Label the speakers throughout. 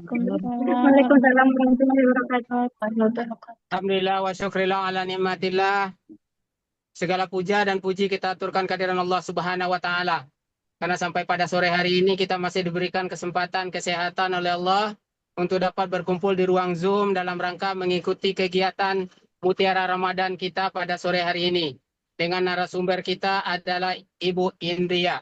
Speaker 1: Waalaikumsalam warahmatullahi wabarakatuh.
Speaker 2: Alhamdulillah wa syukrillah ala nikmatillah. Segala puja dan puji kita aturkan kehadiran Allah Subhanahu wa taala. Karena sampai pada sore hari ini kita masih diberikan kesempatan kesehatan oleh Allah untuk dapat berkumpul di ruang Zoom dalam rangka mengikuti kegiatan Mutiara Ramadan kita pada sore hari ini. Dengan narasumber kita adalah Ibu Indria.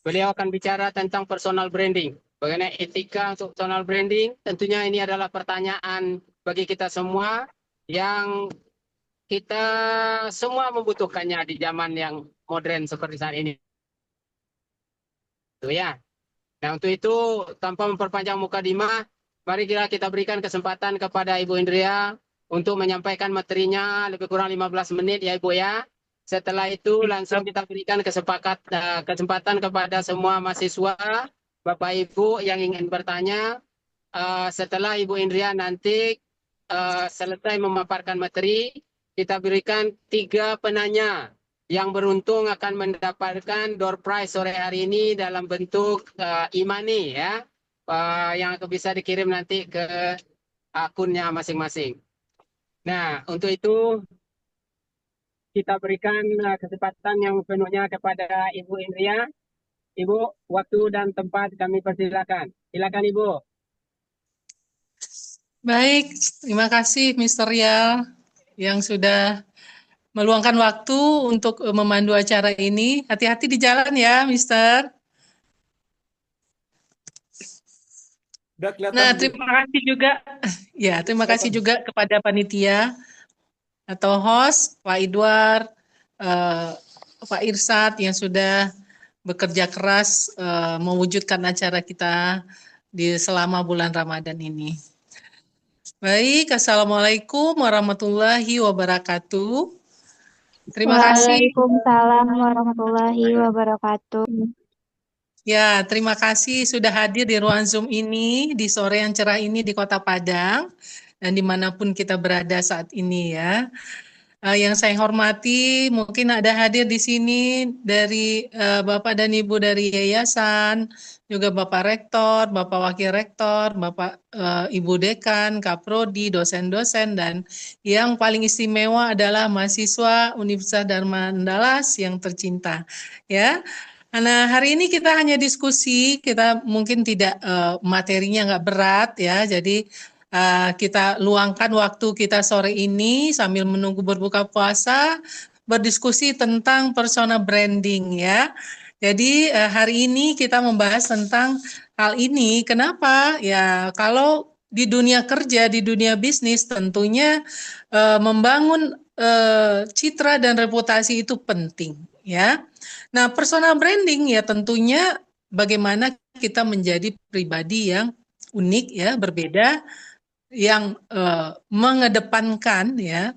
Speaker 2: Beliau akan bicara tentang personal branding. Bagaimana etika untuk personal branding? Tentunya ini adalah pertanyaan bagi kita semua yang kita semua membutuhkannya di zaman yang modern seperti saat ini. Itu ya. Nah, untuk itu tanpa memperpanjang mukadimah, mari kita berikan kesempatan kepada Ibu Indria untuk menyampaikan materinya lebih kurang 15 menit ya Ibu ya. Setelah itu langsung kita berikan kesempatan kepada semua mahasiswa, Bapak Ibu yang ingin bertanya. Setelah Ibu Indria nanti selesai memaparkan materi, kita berikan 3 penanya yang beruntung akan mendapatkan door prize sore hari ini dalam bentuk e-money ya, yang bisa dikirim nanti ke akunnya masing-masing. Nah, untuk itu kita berikan kesempatan yang penuhnya kepada Ibu Indria. Ibu, waktu dan tempat kami persilakan. Silakan Ibu.
Speaker 3: Baik, terima kasih Mr. Rial yang sudah meluangkan waktu untuk memandu acara ini. Hati-hati di jalan ya, Mister. Nah, terima kasih juga kepada panitia atau host Pak Idwar, Pak Irsad yang sudah bekerja keras mewujudkan acara kita di selama bulan Ramadan ini. Baik, Assalamualaikum warahmatullahi wabarakatuh. Terima kasih.
Speaker 1: Waalaikumsalam warahmatullahi wabarakatuh.
Speaker 3: Ya, terima kasih sudah hadir di ruang Zoom ini, di sore yang cerah ini di Kota Padang, dan dimanapun kita berada saat ini ya. Yang saya hormati, mungkin ada hadir di sini dari Bapak dan Ibu dari Yayasan, juga Bapak Rektor, Bapak Wakil Rektor, Bapak Ibu Dekan, Kaprodi, dosen-dosen, dan yang paling istimewa adalah mahasiswa Universitas Dharma Andalas yang tercinta. Ya. Nah, hari ini kita hanya diskusi, kita mungkin tidak materinya nggak berat ya, jadi kita luangkan waktu kita sore ini sambil menunggu berbuka puasa, berdiskusi tentang persona branding ya. Jadi hari ini kita membahas tentang hal ini. Kenapa? Ya kalau di dunia kerja, di dunia bisnis tentunya membangun citra dan reputasi itu penting ya. Nah, personal branding ya tentunya bagaimana kita menjadi pribadi yang unik ya, berbeda, yang mengedepankan ya,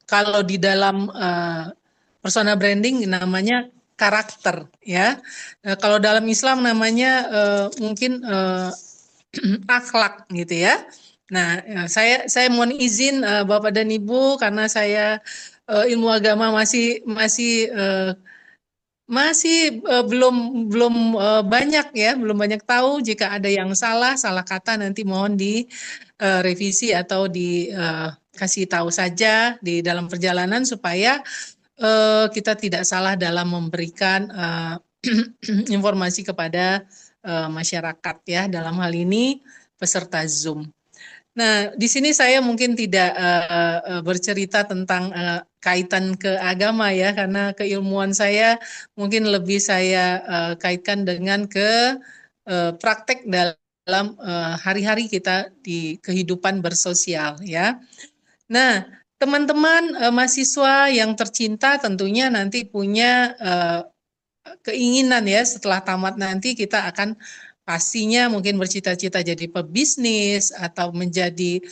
Speaker 3: kalau di dalam personal branding namanya karakter ya. Kalau dalam Islam namanya mungkin akhlak gitu ya. Nah, saya mohon izin Bapak dan Ibu karena saya ilmu agama masih belum banyak ya, belum banyak tahu. Jika ada yang salah kata nanti mohon direvisi atau dikasih tahu saja di dalam perjalanan supaya kita tidak salah dalam memberikan informasi kepada masyarakat ya, dalam hal ini peserta Zoom. Nah, di sini saya mungkin tidak bercerita tentang kaitan ke agama ya, karena keilmuan saya mungkin lebih saya kaitkan dengan ke praktek dalam hari-hari kita di kehidupan bersosial ya. Nah, teman-teman mahasiswa yang tercinta tentunya nanti punya keinginan ya, setelah tamat nanti kita akan pastinya mungkin bercita-cita jadi pebisnis atau menjadi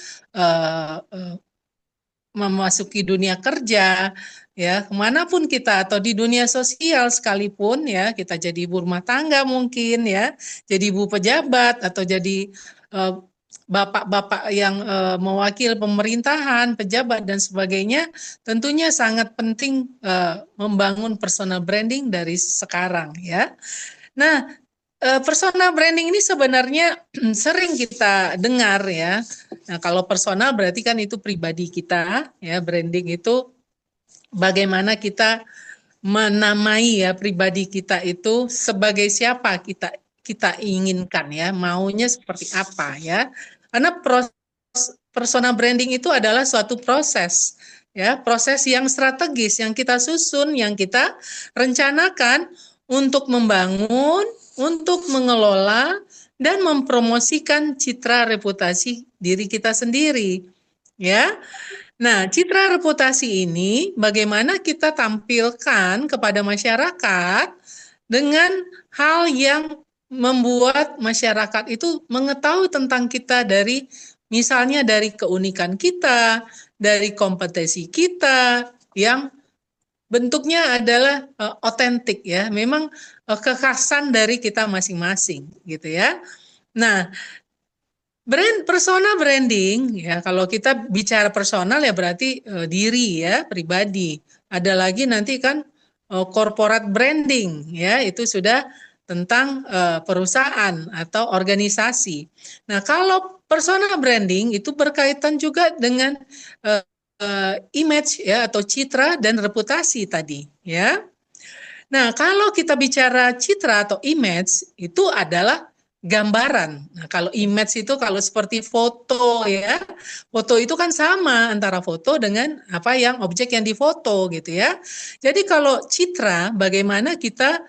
Speaker 3: memasuki dunia kerja ya, kemanapun kita, atau di dunia sosial sekalipun ya, kita jadi ibu rumah tangga mungkin ya, jadi ibu pejabat atau jadi bapak-bapak yang mewakili pemerintahan, pejabat dan sebagainya, tentunya sangat penting membangun personal branding dari sekarang ya. Nah, Personal branding ini sebenarnya sering kita dengar ya. Nah, kalau personal berarti kan itu pribadi kita ya, branding itu bagaimana kita menamai ya pribadi kita itu sebagai siapa kita kita inginkan ya, maunya seperti apa ya. Karena personal branding itu adalah suatu proses ya, proses yang strategis yang kita susun, yang kita rencanakan untuk membangun, untuk mengelola dan mempromosikan citra reputasi diri kita sendiri ya. Nah, citra reputasi ini bagaimana kita tampilkan kepada masyarakat dengan hal yang membuat masyarakat itu mengetahui tentang kita dari misalnya dari keunikan kita, dari kompetensi kita yang bentuknya adalah otentik ya, memang kekhasan dari kita masing-masing gitu ya. Nah, persona branding ya, kalau kita bicara personal ya berarti diri ya, pribadi. Ada lagi nanti kan corporate branding ya, itu sudah tentang perusahaan atau organisasi. Nah, kalau personal branding itu berkaitan juga dengan image ya atau citra dan reputasi tadi ya. Nah, kalau kita bicara citra atau image itu adalah gambaran. Nah, kalau image itu kalau seperti foto ya, foto itu kan sama antara foto dengan apa yang objek yang difoto gitu ya. Jadi kalau citra, bagaimana kita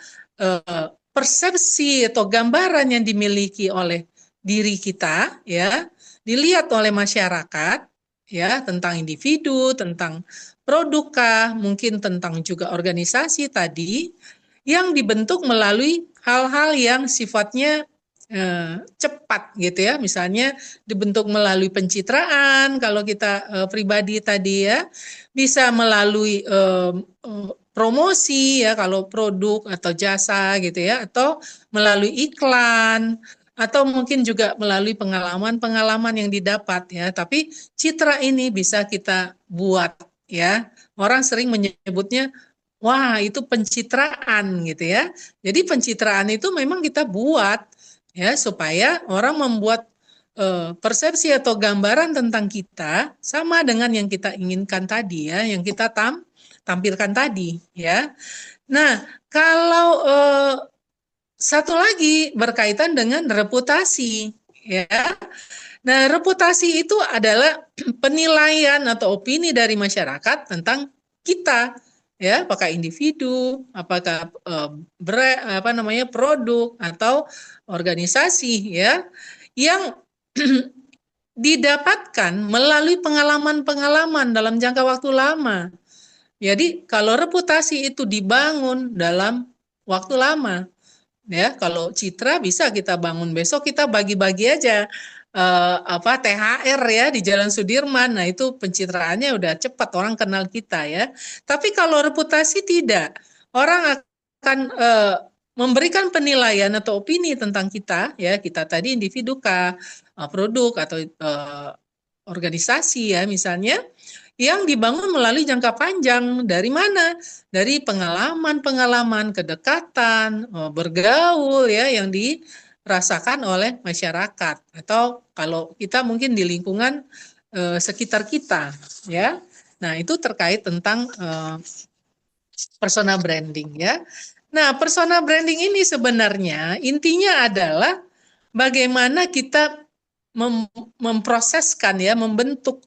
Speaker 3: persepsi atau gambaran yang dimiliki oleh diri kita ya, dilihat oleh masyarakat ya tentang individu, tentang produkkah, mungkin tentang juga organisasi tadi yang dibentuk melalui hal-hal yang sifatnya cepat gitu ya, misalnya dibentuk melalui pencitraan kalau kita pribadi tadi ya, bisa melalui promosi ya kalau produk atau jasa gitu ya, atau melalui iklan atau mungkin juga melalui pengalaman-pengalaman yang didapat ya, tapi citra ini bisa kita buat ya. Orang sering menyebutnya wah itu pencitraan gitu ya. Jadi pencitraan itu memang kita buat ya supaya orang membuat persepsi atau gambaran tentang kita sama dengan yang kita inginkan tadi ya, yang kita tampilkan tadi ya. Nah, kalau satu lagi berkaitan dengan reputasi ya. Nah, reputasi itu adalah penilaian atau opini dari masyarakat tentang kita ya, apakah individu, apakah produk atau organisasi ya yang didapatkan melalui pengalaman-pengalaman dalam jangka waktu lama. Jadi kalau reputasi itu dibangun dalam waktu lama, ya kalau citra bisa kita bangun besok kita bagi-bagi aja THR ya di Jalan Sudirman. Nah itu pencitraannya udah cepat orang kenal kita ya. Tapi kalau reputasi tidak, orang akan memberikan penilaian atau opini tentang kita ya, kita tadi individu kah, produk atau organisasi ya misalnya, yang dibangun melalui jangka panjang. Dari mana? Dari pengalaman-pengalaman, kedekatan, bergaul ya yang dirasakan oleh masyarakat atau kalau kita mungkin di lingkungan sekitar kita ya. Nah, itu terkait tentang personal branding ya. Nah, personal branding ini sebenarnya intinya adalah bagaimana kita memproseskan ya, membentuk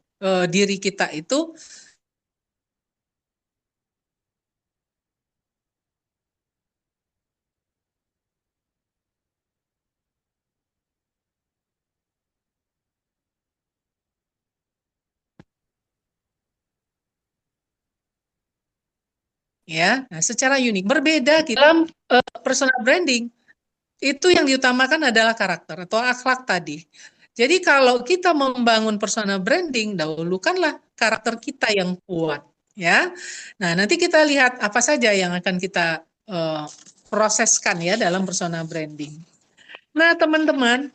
Speaker 3: diri kita itu ya, nah, secara unik berbeda dalam personal branding itu yang diutamakan adalah karakter atau akhlak tadi. Jadi kalau kita membangun personal branding, dahulukanlah karakter kita yang kuat ya. Nah, nanti kita lihat apa saja yang akan kita proseskan ya dalam personal branding. Nah, teman-teman,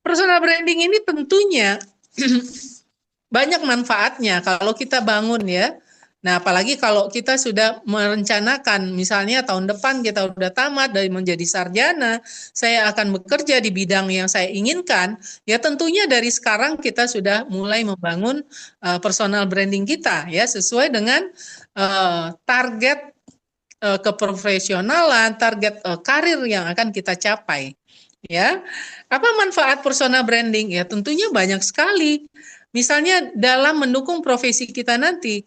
Speaker 3: personal branding ini tentunya banyak manfaatnya kalau kita bangun ya. Nah, apalagi kalau kita sudah merencanakan, misalnya tahun depan kita udah tamat dari menjadi sarjana, saya akan bekerja di bidang yang saya inginkan, ya tentunya dari sekarang kita sudah mulai membangun personal branding kita, ya sesuai dengan target keprofesionalan, target karir yang akan kita capai. Ya, apa manfaat personal branding? Ya, tentunya banyak sekali. Misalnya dalam mendukung profesi kita nanti,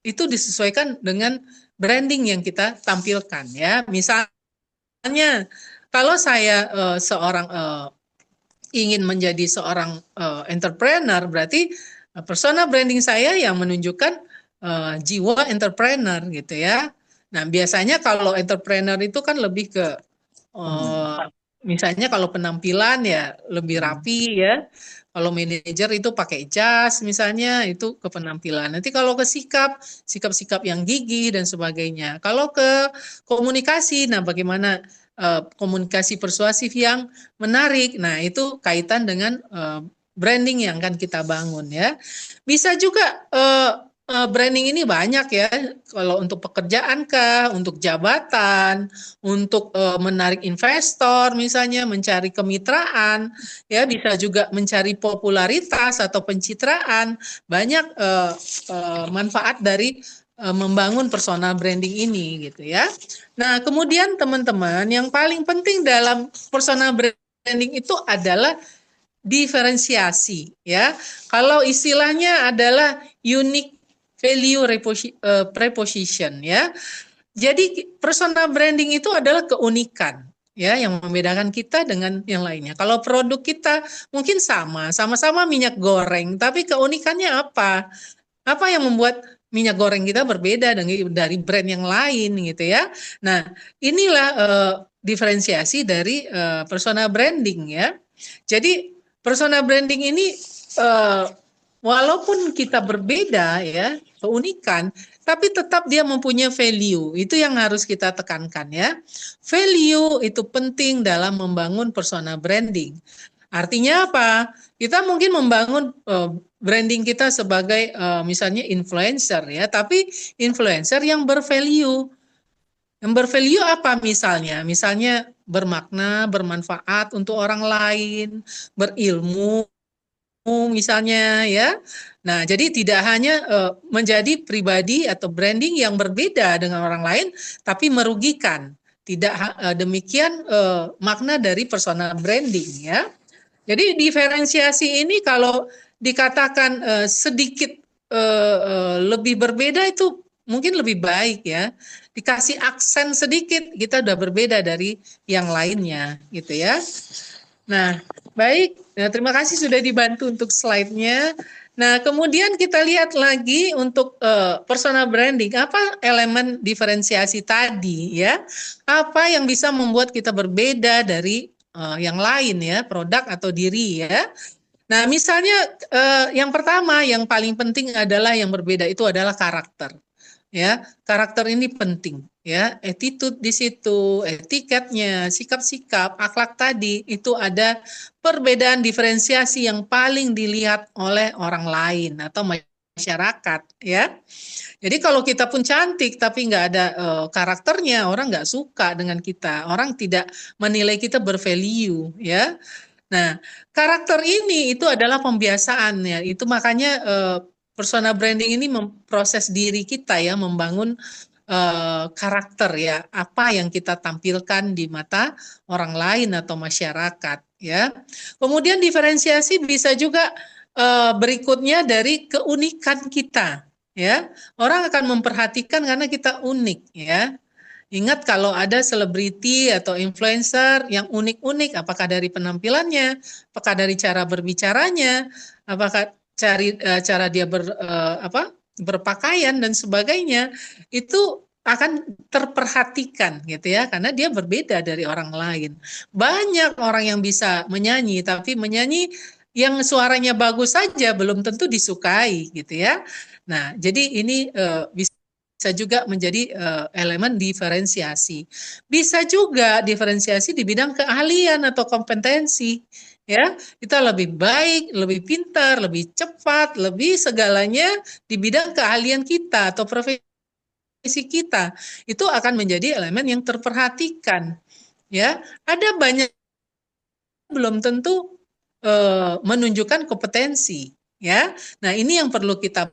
Speaker 3: itu disesuaikan dengan branding yang kita tampilkan. Ya, misalnya kalau saya seorang ingin menjadi seorang entrepreneur, berarti persona branding saya yang menunjukkan jiwa entrepreneur gitu ya. Nah, biasanya kalau entrepreneur itu kan lebih ke misalnya kalau penampilan ya lebih rapi ya. Kalau manajer itu pakai jas misalnya itu ke penampilan. Nanti kalau ke sikap-sikap yang gigih dan sebagainya. Kalau ke komunikasi, nah bagaimana komunikasi persuasif yang menarik. Nah, itu kaitan dengan branding yang akan kita bangun ya. Bisa juga branding ini banyak ya, kalau untuk pekerjaan kah, untuk jabatan, untuk menarik investor misalnya, mencari kemitraan, ya bisa juga mencari popularitas atau pencitraan. Banyak manfaat dari membangun personal branding ini gitu ya. Nah, kemudian teman-teman, yang paling penting dalam personal branding itu adalah diferensiasi ya. Kalau istilahnya adalah unique value preposition ya. Jadi personal branding itu adalah keunikan ya yang membedakan kita dengan yang lainnya. Kalau produk kita mungkin sama-sama minyak goreng, tapi keunikannya apa? Apa yang membuat minyak goreng kita berbeda dari brand yang lain gitu ya. Nah, inilah diferensiasi dari personal branding ya. Jadi personal branding ini walaupun kita berbeda ya, keunikan, tapi tetap dia mempunyai value. Itu yang harus kita tekankan ya. Value itu penting dalam membangun personal branding. Artinya apa? Kita mungkin membangun branding kita sebagai misalnya influencer ya, tapi influencer yang bervalue. Yang bervalue apa misalnya? Misalnya bermakna, bermanfaat untuk orang lain, berilmu misalnya ya. Nah, jadi tidak hanya menjadi pribadi atau branding yang berbeda dengan orang lain, tapi merugikan. Tidak demikian makna dari personal branding ya. Jadi diferensiasi ini kalau dikatakan sedikit lebih berbeda itu mungkin lebih baik ya. Dikasih aksen sedikit kita udah berbeda dari yang lainnya gitu ya. Nah, baik. Nah, terima kasih sudah dibantu untuk slide-nya. Nah, kemudian kita lihat lagi untuk personal branding, apa elemen diferensiasi tadi ya? Apa yang bisa membuat kita berbeda dari yang lain ya, produk atau diri ya? Nah, misalnya yang pertama, yang paling penting adalah yang berbeda itu adalah karakter. Ya, karakter ini penting ya, attitude di situ, etiketnya, sikap-sikap, akhlak tadi itu ada perbedaan diferensiasi yang paling dilihat oleh orang lain atau masyarakat ya. Jadi kalau kita pun cantik tapi nggak ada karakternya, orang nggak suka dengan kita, orang tidak menilai kita bervalue ya. Nah, karakter ini itu adalah pembiasaan ya. Itu makanya personal branding ini memproses diri kita ya, membangun karakter ya, apa yang kita tampilkan di mata orang lain atau masyarakat ya. Kemudian diferensiasi bisa juga berikutnya dari keunikan kita ya. Orang akan memperhatikan karena kita unik ya. Ingat kalau ada selebriti atau influencer yang unik-unik, apakah dari penampilannya, apakah dari cara berbicaranya, apakah cara dia berpakaian dan sebagainya, itu akan terperhatikan gitu ya, karena dia berbeda dari orang lain. Banyak orang yang bisa menyanyi, tapi menyanyi yang suaranya bagus saja belum tentu disukai gitu ya. Nah, jadi ini bisa juga menjadi elemen diferensiasi. Bisa juga diferensiasi di bidang keahlian atau kompetensi. ya. Kita lebih baik, lebih pintar, lebih cepat, lebih segalanya di bidang keahlian kita atau profesi kita. Itu akan menjadi elemen yang terperhatikan, ya. Ada banyak belum tentu menunjukkan kompetensi, ya. Nah, ini yang perlu kita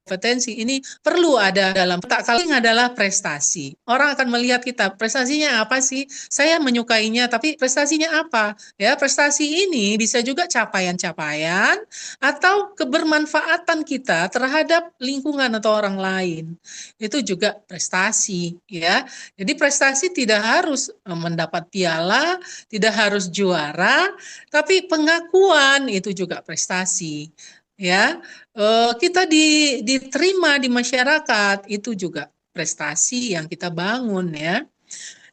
Speaker 3: kompetensi ini perlu ada dalam tak kalah adalah prestasi. Orang akan melihat kita, prestasinya apa sih? Saya menyukainya, tapi prestasinya apa? Ya, prestasi ini bisa juga capaian-capaian atau kebermanfaatan kita terhadap lingkungan atau orang lain. Itu juga prestasi, ya. Jadi prestasi tidak harus mendapat piala, tidak harus juara, tapi pengakuan itu juga prestasi. Ya, kita diterima di masyarakat itu juga prestasi yang kita bangun, ya.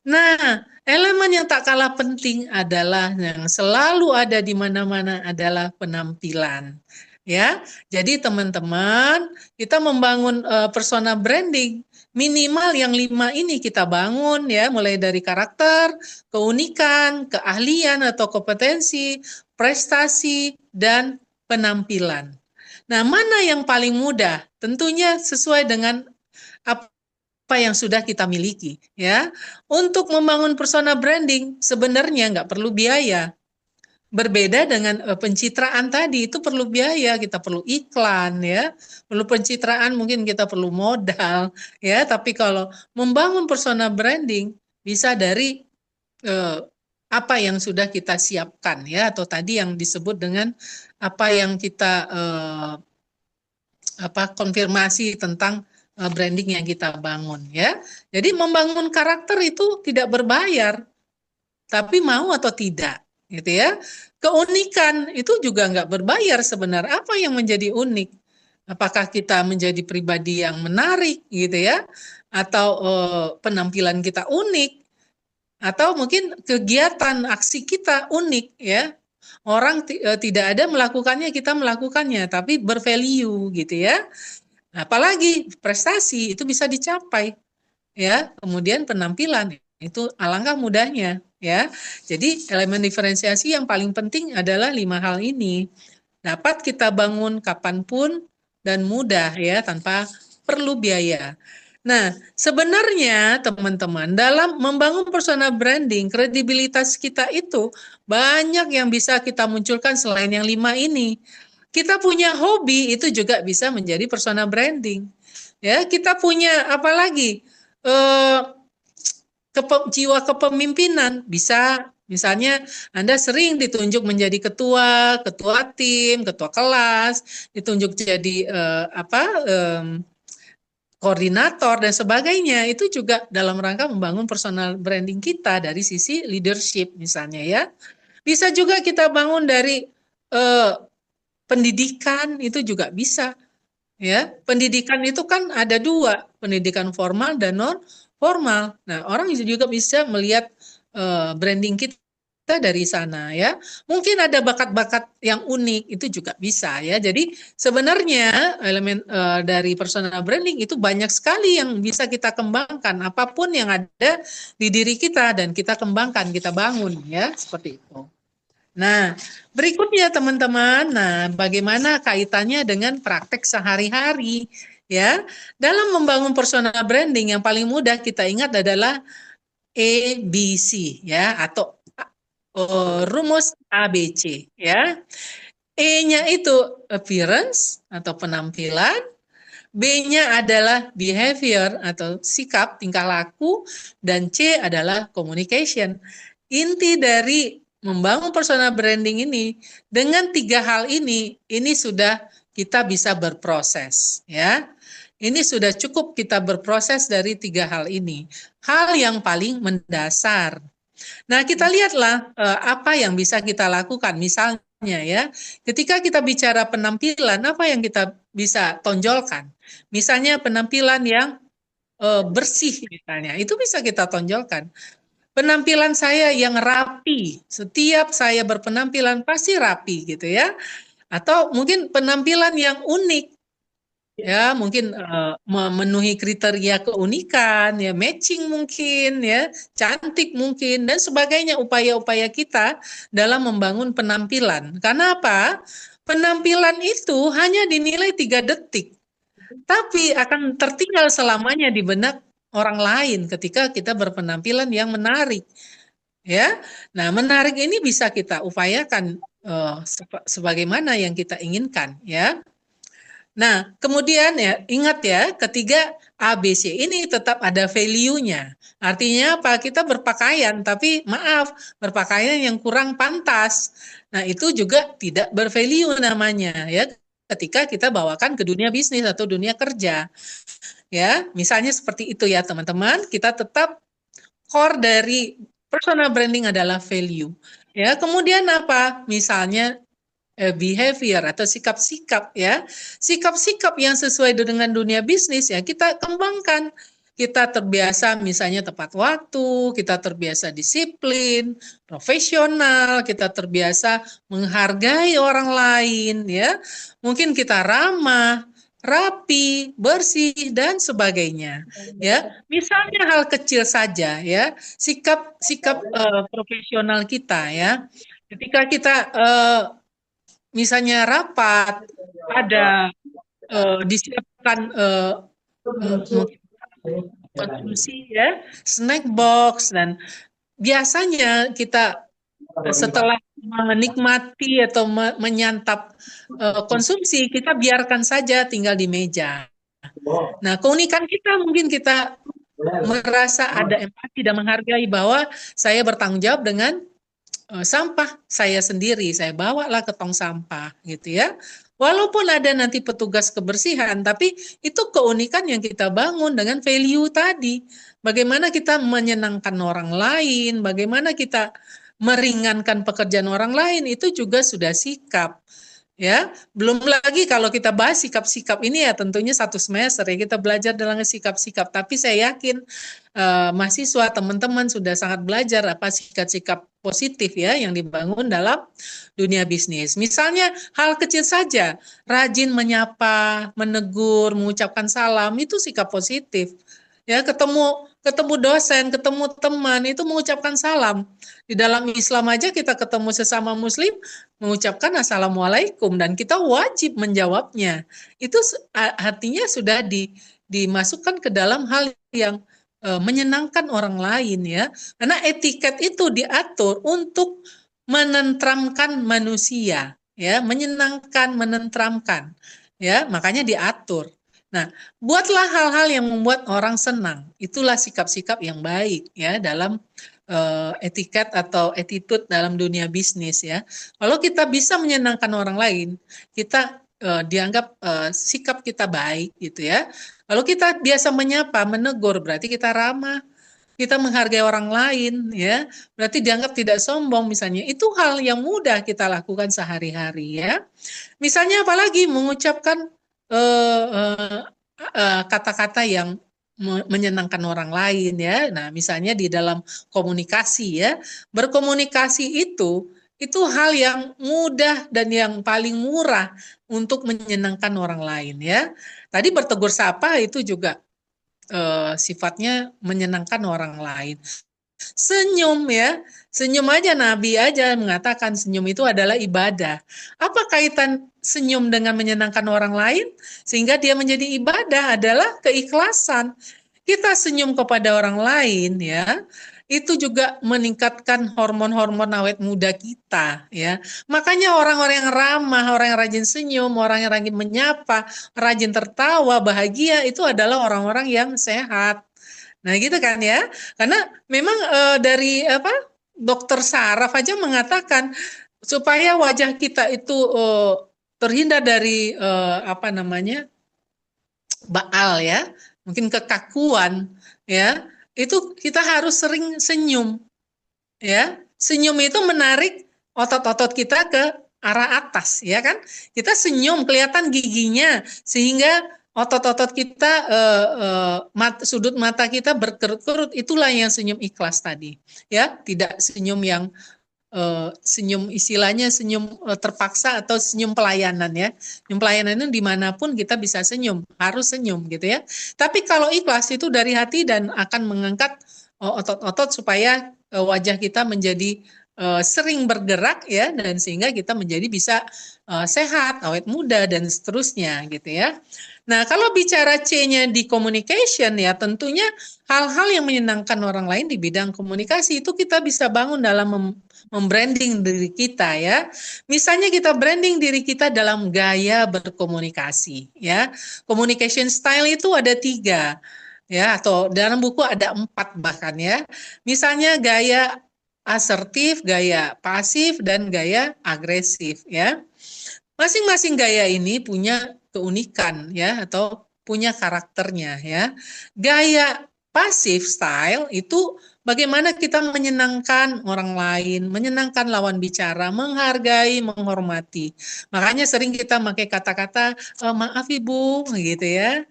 Speaker 3: Nah, elemen yang tak kalah penting adalah yang selalu ada di mana-mana adalah penampilan, ya. Jadi teman-teman, kita membangun persona branding minimal yang 5 ini kita bangun, ya, mulai dari karakter, keunikan, keahlian atau kompetensi, prestasi, dan penampilan. Nah, mana yang paling mudah? Tentunya sesuai dengan apa yang sudah kita miliki, ya. Untuk membangun persona branding sebenarnya nggak perlu biaya. Berbeda dengan pencitraan tadi, itu perlu biaya, kita perlu iklan, ya. Perlu pencitraan, mungkin kita perlu modal, ya. Tapi kalau membangun persona branding bisa dari apa yang sudah kita siapkan, ya, atau tadi yang disebut dengan apa yang kita konfirmasi tentang branding yang kita bangun, ya. Jadi membangun karakter itu tidak berbayar, tapi mau atau tidak, gitu ya. Keunikan itu juga nggak berbayar sebenarnya. Apa yang menjadi unik? Apakah kita menjadi pribadi yang menarik, gitu ya, atau penampilan kita unik, atau mungkin kegiatan aksi kita unik, ya. Orang tidak ada melakukannya, kita melakukannya, tapi bervalue, gitu ya. Apalagi prestasi itu bisa dicapai, ya. Kemudian penampilan itu alangkah mudahnya, ya. Jadi elemen diferensiasi yang paling penting adalah 5 hal ini. Dapat kita bangun kapanpun dan mudah, ya, tanpa perlu biaya. Nah, sebenarnya teman-teman, dalam membangun persona branding, kredibilitas kita itu banyak yang bisa kita munculkan selain yang 5 ini. Kita punya hobi itu juga bisa menjadi persona branding. Ya, kita punya apa lagi? Jiwa kepemimpinan bisa, misalnya Anda sering ditunjuk menjadi ketua tim, ketua kelas, ditunjuk jadi koordinator dan sebagainya, itu juga dalam rangka membangun personal branding kita dari sisi leadership misalnya, ya. Bisa juga kita bangun dari pendidikan, itu juga bisa, ya. Pendidikan itu kan ada 2, pendidikan formal dan non formal. Nah, orang juga bisa melihat branding kita dari sana, ya. Mungkin ada bakat-bakat yang unik, itu juga bisa, ya. Jadi sebenarnya elemen dari personal branding itu banyak sekali yang bisa kita kembangkan, apapun yang ada di diri kita dan kita kembangkan, kita bangun, ya, seperti itu. Nah, berikutnya teman-teman, nah bagaimana kaitannya dengan praktek sehari-hari, ya. Dalam membangun personal branding yang paling mudah kita ingat adalah ABC, ya, atau rumus ABC, ya. E-nya itu appearance atau penampilan, B-nya adalah behavior atau sikap, tingkah laku, dan C adalah communication. Inti dari membangun personal branding ini, dengan 3 hal ini sudah kita bisa berproses, ya. Ini sudah cukup kita berproses dari 3 hal ini. Hal yang paling mendasar. Nah, kita lihatlah apa yang bisa kita lakukan. Misalnya, ya, ketika kita bicara penampilan, apa yang kita bisa tonjolkan? Misalnya penampilan yang bersih, misalnya, itu bisa kita tonjolkan. Penampilan saya yang rapi, setiap saya berpenampilan pasti rapi, gitu ya. Atau mungkin penampilan yang unik, ya mungkin memenuhi kriteria keunikan, ya matching mungkin, ya cantik mungkin dan sebagainya upaya-upaya kita dalam membangun penampilan. Karena apa? Penampilan itu hanya dinilai 3 detik, tapi akan tertinggal selamanya di benak orang lain ketika kita berpenampilan yang menarik, ya. Nah, menarik ini bisa kita upayakan sebagaimana yang kita inginkan, ya. Nah, kemudian ya ingat ya, ketiga ABC ini tetap ada value-nya. Artinya apa? Kita berpakaian, tapi maaf, berpakaian yang kurang pantas. Nah, itu juga tidak bervalue namanya ya. Ketika kita bawakan ke dunia bisnis atau dunia kerja, ya, misalnya seperti itu ya teman-teman. Kita tetap core dari personal branding adalah value. Ya, kemudian apa? Misalnya behavior atau sikap-sikap ya. Sikap-sikap yang sesuai dengan dunia bisnis ya kita kembangkan. Kita terbiasa misalnya tepat waktu, kita terbiasa disiplin, profesional, kita terbiasa menghargai orang lain ya. Mungkin kita ramah, rapi, bersih dan sebagainya ya. Misalnya hal kecil saja ya, sikap-sikap profesional kita ya. Ketika kita misalnya rapat, ada disiapkan mungkin konsumsi ya, snack box dan biasanya kita setelah menikmati atau menyantap konsumsi kita biarkan saja tinggal di meja. Nah, keunikan kita mungkin kita merasa ada empati dan menghargai bahwa saya bertanggung jawab dengan sampah saya sendiri, saya bawalah ke tong sampah gitu ya. Walaupun ada nanti petugas kebersihan, tapi itu keunikan yang kita bangun dengan value tadi. Bagaimana kita menyenangkan orang lain, bagaimana kita meringankan pekerjaan orang lain, itu juga sudah sikap. Ya, belum lagi kalau kita bahas sikap-sikap ini ya tentunya 1 semester ya kita belajar dalam sikap-sikap. Tapi saya yakin mahasiswa teman-teman sudah sangat belajar apa sikap-sikap positif ya yang dibangun dalam dunia bisnis. Misalnya hal kecil saja, rajin menyapa, menegur, mengucapkan salam itu sikap positif. Ya, ketemu dosen, ketemu teman itu mengucapkan salam. Di dalam Islam aja kita ketemu sesama muslim mengucapkan assalamualaikum dan kita wajib menjawabnya. Itu artinya sudah dimasukkan ke dalam hal yang menyenangkan orang lain ya. Karena etiket itu diatur untuk menenteramkan manusia ya, menyenangkan, menenteramkan. Ya, makanya diatur. Nah, buatlah hal-hal yang membuat orang senang. Itulah sikap-sikap yang baik ya dalam etiket atau attitude dalam dunia bisnis ya. Kalau kita bisa menyenangkan orang lain, kita dianggap sikap kita baik gitu ya. Kalau kita biasa menyapa, menegur, berarti kita ramah, kita menghargai orang lain ya, berarti dianggap tidak sombong misalnya. Itu hal yang mudah kita lakukan sehari-hari ya. Misalnya apalagi mengucapkan kata-kata yang menyenangkan orang lain ya. Nah, misalnya di dalam komunikasi ya, berkomunikasi itu hal yang mudah dan yang paling murah untuk menyenangkan orang lain ya. Tadi bertegur sapa itu juga sifatnya menyenangkan orang lain. Senyum ya, senyum aja Nabi aja mengatakan senyum itu adalah ibadah. Apa kaitan senyum dengan menyenangkan orang lain? Sehingga dia menjadi ibadah adalah keikhlasan. Kita senyum kepada orang lain ya, itu juga meningkatkan hormon-hormon awet muda kita ya. Makanya orang-orang yang ramah, orang yang rajin senyum, orang yang rajin menyapa, rajin tertawa, bahagia itu adalah orang-orang yang sehat. Nah, gitu kan ya. Karena memang dari apa Dokter Saraf aja mengatakan supaya wajah kita itu terhindar dari apa namanya baal ya, mungkin kekakuan ya. Itu kita harus sering senyum ya. Senyum itu menarik otot-otot kita ke arah atas ya kan. Kita senyum kelihatan giginya sehingga otot-otot kita sudut mata kita berkerut-kerut, itulah yang senyum ikhlas tadi ya, tidak senyum yang senyum, istilahnya senyum terpaksa atau senyum pelayanan ya. Senyum pelayanan itu dimanapun kita bisa senyum, harus senyum gitu ya. Tapi kalau ikhlas itu dari hati dan akan mengangkat otot-otot supaya wajah kita menjadi sering bergerak ya, dan sehingga kita menjadi bisa sehat, awet muda dan seterusnya gitu ya. Nah, kalau bicara C-nya di communication ya, tentunya hal-hal yang menyenangkan orang lain di bidang komunikasi itu kita bisa bangun dalam membranding diri kita ya. Misalnya kita branding diri kita dalam gaya berkomunikasi ya. Communication style itu ada 3 ya, atau dalam buku ada 4 bahkan ya. Misalnya gaya asertif, gaya pasif, dan gaya agresif ya. Masing-masing gaya ini punya keunikan ya, atau punya karakternya ya. Gaya pasif style itu bagaimana kita menyenangkan orang lain, menyenangkan lawan bicara, menghargai, menghormati. Makanya sering kita pakai kata-kata maaf Ibu gitu ya.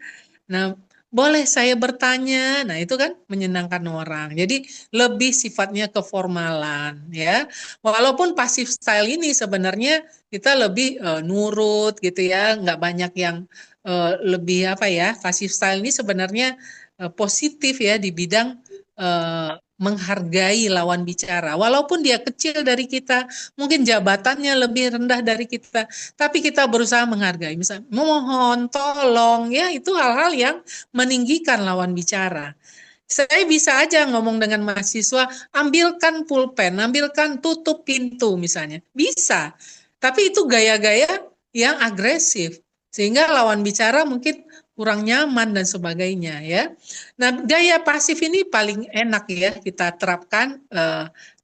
Speaker 3: Nah, boleh saya bertanya? Nah, itu kan menyenangkan orang. Jadi lebih sifatnya keformalan ya. Walaupun pasif style ini sebenarnya kita lebih nurut gitu ya, nggak banyak yang lebih apa ya. Pasif style ini sebenarnya positif ya di bidang menghargai lawan bicara. Walaupun dia kecil dari kita, mungkin jabatannya lebih rendah dari kita, tapi kita berusaha menghargai. Misalnya, mohon, tolong, ya itu hal-hal yang meninggikan lawan bicara. Saya bisa aja ngomong dengan mahasiswa, ambilkan pulpen, ambilkan tutup pintu misalnya. Bisa. Tapi itu gaya-gaya yang agresif. Sehingga lawan bicara mungkin kurang nyaman dan sebagainya ya. Nah, gaya pasif ini paling enak ya kita terapkan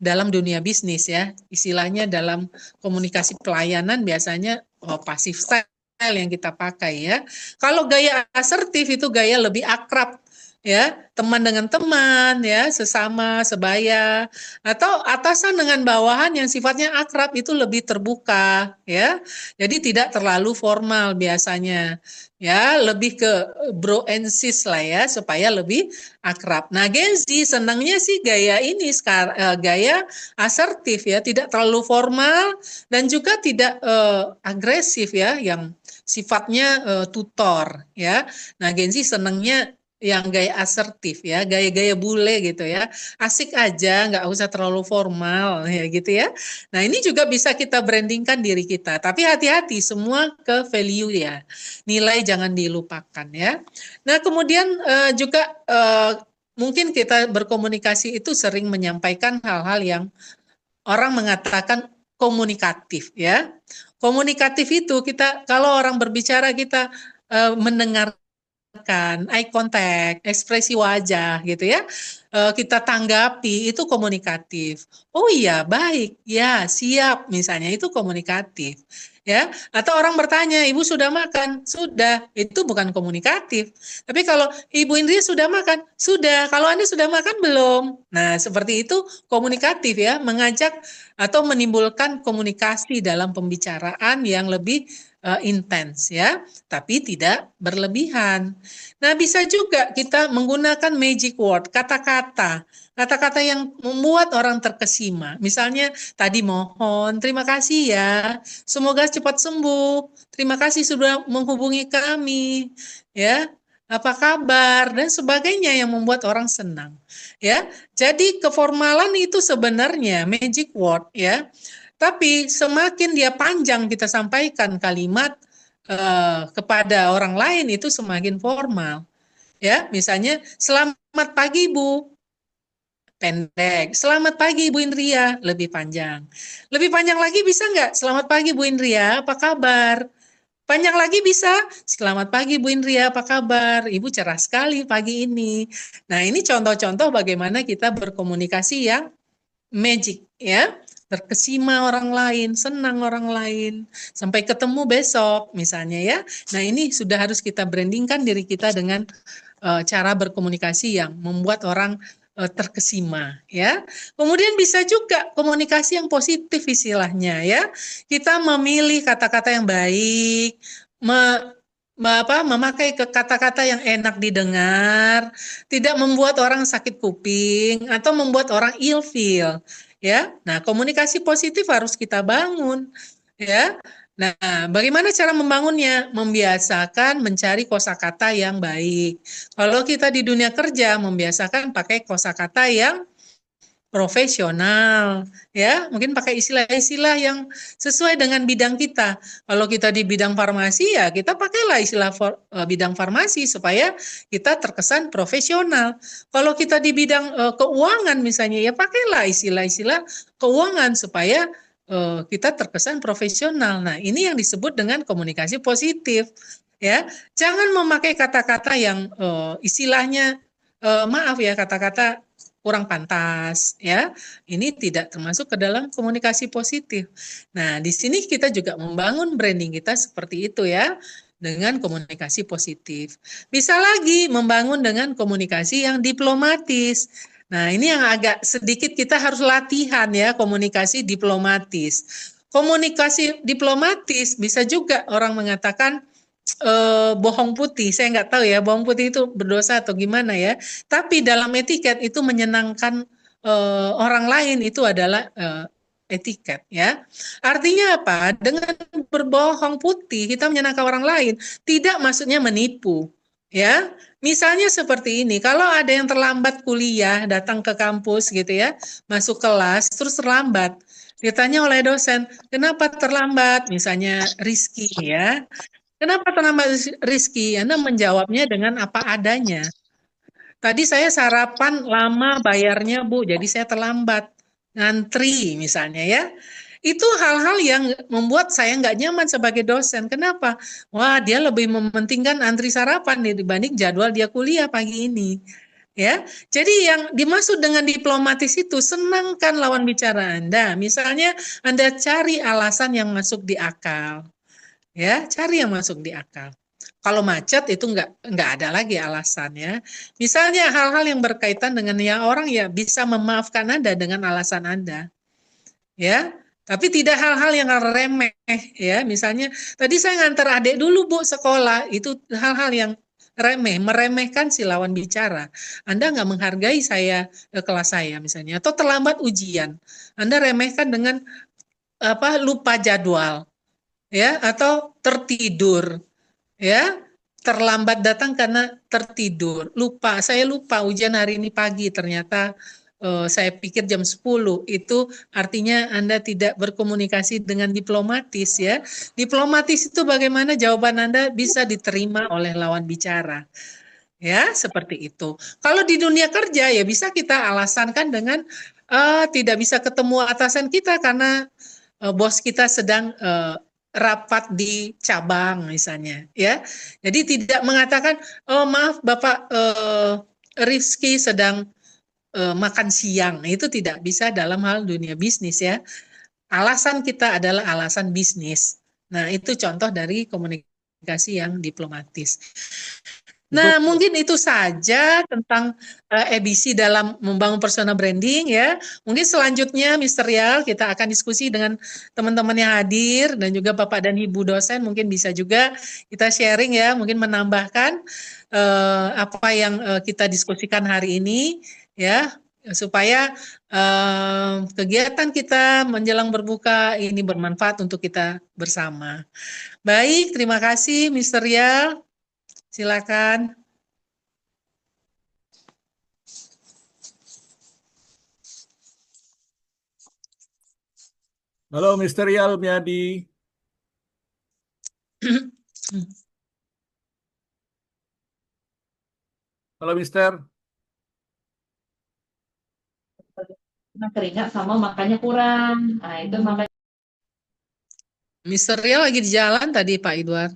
Speaker 3: dalam dunia bisnis ya. Istilahnya dalam komunikasi pelayanan biasanya pasif style yang kita pakai ya. Kalau gaya asertif itu gaya lebih akrab ya, teman dengan teman ya, sesama sebaya, atau atasan dengan bawahan yang sifatnya akrab itu lebih terbuka ya. Jadi tidak terlalu formal biasanya. Ya, lebih ke bro and sis lah ya, supaya lebih akrab. Nah, Gen Z senangnya sih gaya ini, gaya asertif ya, tidak terlalu formal dan juga tidak agresif ya, yang sifatnya tutor ya. Nah, Gen Z senangnya yang gaya asertif ya, gaya-gaya bule gitu ya, asik aja, nggak usah terlalu formal ya gitu ya. Nah, ini juga bisa kita brandingkan diri kita, tapi hati-hati semua ke value ya, nilai jangan dilupakan ya. Nah, kemudian juga mungkin kita berkomunikasi itu sering menyampaikan hal-hal yang orang mengatakan komunikatif ya. Komunikatif itu kita kalau orang berbicara kita mendengar eye contact, ekspresi wajah gitu ya, kita tanggapi itu komunikatif. Oh iya, baik, ya siap misalnya itu komunikatif. Ya, atau orang bertanya, Ibu sudah makan? Sudah, itu bukan komunikatif. Tapi kalau Ibu Indri sudah makan? Sudah. Kalau Anda sudah makan belum? Nah, seperti itu komunikatif ya, mengajak atau menimbulkan komunikasi dalam pembicaraan yang lebih intens ya, tapi tidak berlebihan. Nah, bisa juga kita menggunakan magic word, kata-kata. Kata-kata yang membuat orang terkesima. Misalnya tadi mohon, terima kasih ya, semoga cepat sembuh, terima kasih sudah menghubungi kami, ya, apa kabar, dan sebagainya yang membuat orang senang. Ya, jadi keformalan itu sebenarnya magic word ya. Tapi semakin dia panjang kita sampaikan kalimat kepada orang lain itu semakin formal. Ya, misalnya selamat pagi Bu, pendek. Selamat pagi Bu Indria, lebih panjang. Lebih panjang lagi bisa nggak? Selamat pagi Bu Indria, apa kabar? Panjang lagi bisa, selamat pagi Bu Indria, apa kabar? Ibu cerah sekali pagi ini. Nah, ini contoh-contoh bagaimana kita berkomunikasi yang magic ya, terkesima orang lain, senang orang lain, sampai ketemu besok misalnya ya. Nah, ini sudah harus kita brandingkan diri kita dengan cara berkomunikasi yang membuat orang terkesima ya. Kemudian bisa juga komunikasi yang positif istilahnya ya. Kita memilih kata-kata yang baik, memakai kata-kata yang enak didengar, tidak membuat orang sakit kuping atau membuat orang ilfeel. ya. Nah, komunikasi positif harus kita bangun, ya. Nah, bagaimana cara membangunnya? Membiasakan mencari kosakata yang baik. Kalau kita di dunia kerja, membiasakan pakai kosakata yang profesional, ya. Mungkin pakai istilah-istilah yang sesuai dengan bidang kita. Kalau kita di bidang farmasi, ya kita pakailah istilah bidang farmasi supaya kita terkesan profesional. Kalau kita di bidang keuangan misalnya, ya pakailah istilah-istilah keuangan supaya kita terkesan profesional. Nah, ini yang disebut dengan komunikasi positif, ya. Jangan memakai kata-kata yang istilahnya maaf ya, kata-kata kurang pantas, ya. Ini tidak termasuk ke dalam komunikasi positif. Nah, di sini kita juga membangun branding kita seperti itu ya, dengan komunikasi positif. Bisa lagi membangun dengan komunikasi yang diplomatis. Nah, ini yang agak sedikit kita harus latihan ya, komunikasi diplomatis. Komunikasi diplomatis bisa juga orang mengatakan bohong putih. Saya nggak tahu ya, bohong putih itu berdosa atau gimana ya. Tapi dalam etiket itu menyenangkan orang lain itu adalah etiket ya. Artinya apa? Dengan berbohong putih kita menyenangkan orang lain, tidak maksudnya menipu. Ya, misalnya seperti ini, kalau ada yang terlambat kuliah, datang ke kampus gitu ya, masuk kelas, terus terlambat, ditanya oleh dosen, kenapa terlambat? Misalnya Rizky ya, kenapa terlambat Rizky? Anda menjawabnya dengan apa adanya. Tadi saya sarapan lama bayarnya Bu, jadi saya terlambat. Ngantri misalnya ya. Itu hal-hal yang membuat saya nggak nyaman sebagai dosen. Kenapa? Wah, dia lebih mementingkan antri sarapan nih dibanding jadwal dia kuliah pagi ini. Ya, jadi yang dimaksud dengan diplomatis itu senangkan lawan bicara Anda. Misalnya Anda cari alasan yang masuk di akal. Ya, cari yang masuk di akal. Kalau macet itu nggak ada lagi alasannya. Misalnya hal-hal yang berkaitan dengan ya orang ya bisa memaafkan Anda dengan alasan Anda, ya. Tapi tidak hal-hal yang remeh, ya. Misalnya tadi saya ngantar adik dulu Bu sekolah, itu hal-hal yang remeh, meremehkan si lawan bicara. Anda nggak menghargai saya kelas saya misalnya, atau terlambat ujian. Anda remehkan dengan apa lupa jadwal, ya, atau tertidur. Ya, terlambat datang karena tertidur. Lupa, saya lupa ujian hari ini pagi. Ternyata saya pikir jam 10. Itu artinya Anda tidak berkomunikasi dengan diplomatis ya. Diplomatis itu bagaimana jawaban Anda bisa diterima oleh lawan bicara. Ya, seperti itu. Kalau di dunia kerja ya bisa kita alasankan dengan tidak bisa ketemu atasan kita karena bos kita sedang rapat di cabang misalnya, ya. Jadi tidak mengatakan, oh maaf Bapak Rizky sedang makan siang. Itu tidak bisa dalam hal dunia bisnis ya. Alasan kita adalah alasan bisnis. Nah itu contoh dari komunikasi yang diplomatis. Nah,
Speaker 4: Ibu,
Speaker 3: mungkin itu saja tentang EBC dalam membangun personal branding ya. Mungkin selanjutnya Mr. Rial kita akan diskusi dengan teman-teman yang hadir dan juga Bapak dan Ibu dosen mungkin bisa juga kita sharing ya, mungkin menambahkan apa yang kita diskusikan hari ini ya supaya kegiatan kita menjelang berbuka ini bermanfaat untuk kita bersama. Baik, terima kasih Mr. Rial. Silakan.
Speaker 4: halo Mr. Yal Miadi. Halo Mister.
Speaker 5: Keringat sama makannya kurang. Nah, itu makanya
Speaker 3: Mr. Rial lagi di jalan tadi Pak Edward.